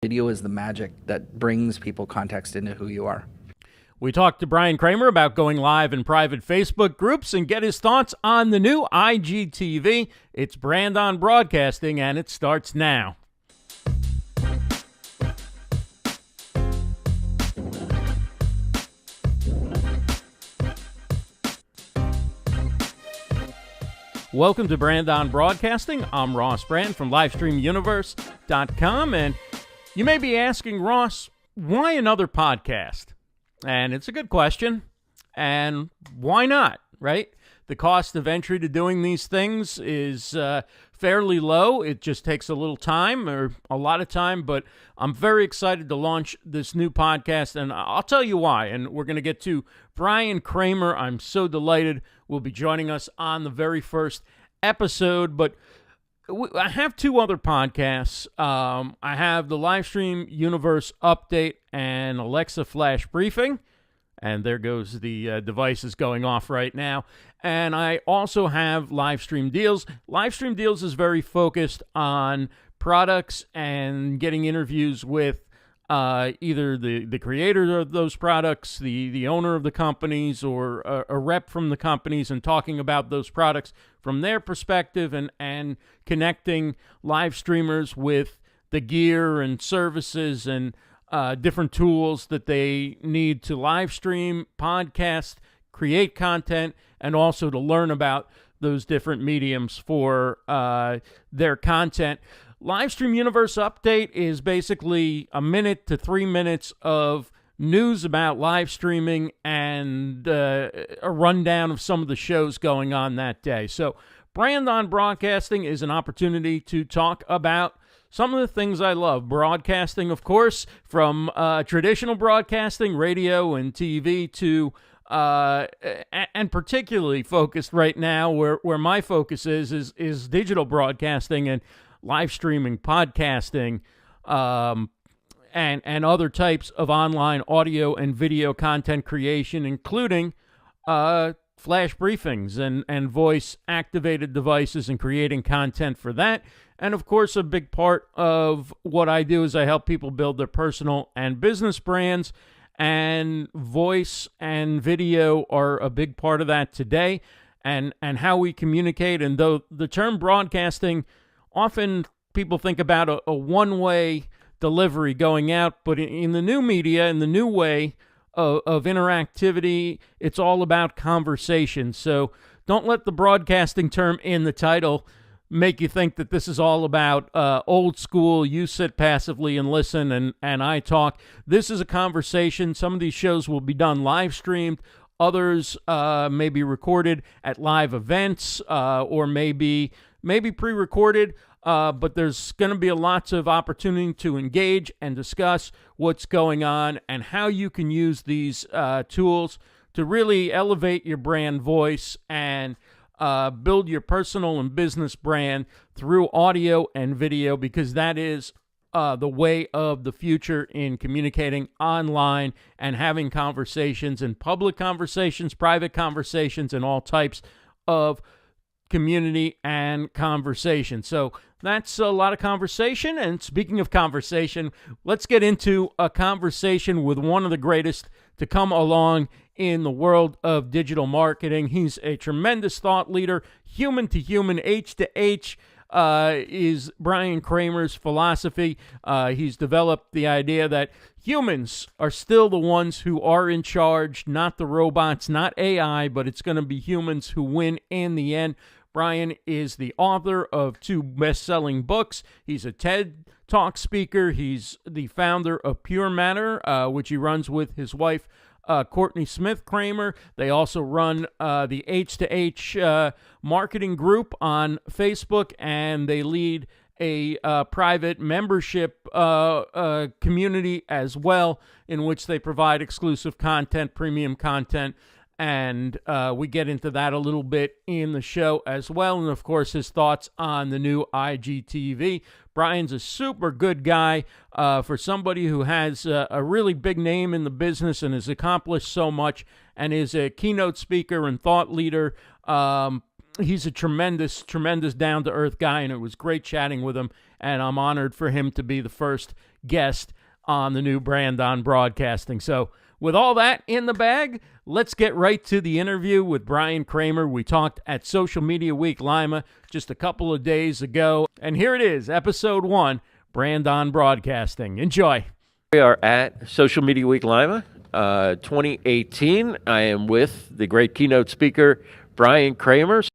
Video is the magic that brings people context into who you are. We talked to Bryan Kramer about going live in private Facebook groups and get his thoughts on the new IGTV. It's Brand on Broadcasting, and it starts now. Welcome to Brand on Broadcasting. I'm Ross Brand from LivestreamUniverse.com, and you may be asking, Ross, why another podcast? And it's a good question, and why not, right? The cost of entry to doing these things is fairly low. It just takes a little time, or a lot of time, but I'm very excited to launch this new podcast, and I'll tell you why. And we're going to get to Bryan Kramer. I'm so delighted will be joining us on the very first episode, but I have two other podcasts. I have the Livestream Universe Update and Alexa Flash Briefing, and there goes the devices going off right now. And I also have Livestream Deals. Livestream Deals is very focused on products and getting interviews with either the creator of those products, the owner of the companies, or a rep from the companies, and talking about those products from their perspective, and connecting live streamers with the gear and services and different tools that they need to live stream, podcast, create content, and also to learn about those different mediums for their content. Livestream Universe Update is basically a minute to 3 minutes of news about live streaming and a rundown of some of the shows going on that day. So Brand on Broadcasting is an opportunity to talk about some of the things I love. Broadcasting, of course, from traditional broadcasting, radio and TV, to and particularly focused right now where my focus is digital broadcasting and live streaming, podcasting, and other types of online audio and video content creation, including flash briefings and voice-activated devices and creating content for that. And, of course, a big part of what I do is I help people build their personal and business brands, and voice and video are a big part of that today, and how we communicate. And though the term broadcasting, often people think about a one-way delivery going out, but in the new media, in the new way of interactivity, it's all about conversation. So don't let the broadcasting term in the title make you think that this is all about old school, you sit passively and listen and I talk. This is a conversation. Some of these shows will be done live streamed. Others may be recorded at live events or maybe pre-recorded. But there's going to be lots of opportunity to engage and discuss what's going on and how you can use these tools to really elevate your brand voice and build your personal and business brand through audio and video, because that is the way of the future in communicating online and having conversations, and public conversations, private conversations, and all types of community and conversation. So that's a lot of conversation. And speaking of conversation, let's get into a conversation with one of the greatest to come along in the world of digital marketing. He's a tremendous thought leader, human to human, H to H. Is Bryan Kramer's philosophy. He's developed the idea that humans are still the ones who are in charge, not the robots, not AI, but it's going to be humans who win in the end. Bryan is the author of 2 best-selling books. He's a TED Talk speaker. He's the founder of Pure Matter, which he runs with his wife, Courtney Smith Kramer. They also run the H to H marketing group on Facebook, and they lead a private membership community as well, in which they provide exclusive content, premium content, and we get into that a little bit in the show as well. And, of course, his thoughts on the new IGTV. Bryan's a super good guy for somebody who has a really big name in the business and has accomplished so much and is a keynote speaker and thought leader. He's a tremendous, tremendous down-to-earth guy, and it was great chatting with him and I'm honored for him to be the first guest on the new Brand on Broadcasting. So with all that in the bag, let's get right to the interview with Bryan Kramer. We talked at Social Media Week Lima just a couple of days ago, and here it is, episode 1, Brand on Broadcasting. Enjoy. We are at Social Media Week Lima 2018. I am with the great keynote speaker, Bryan Kramer.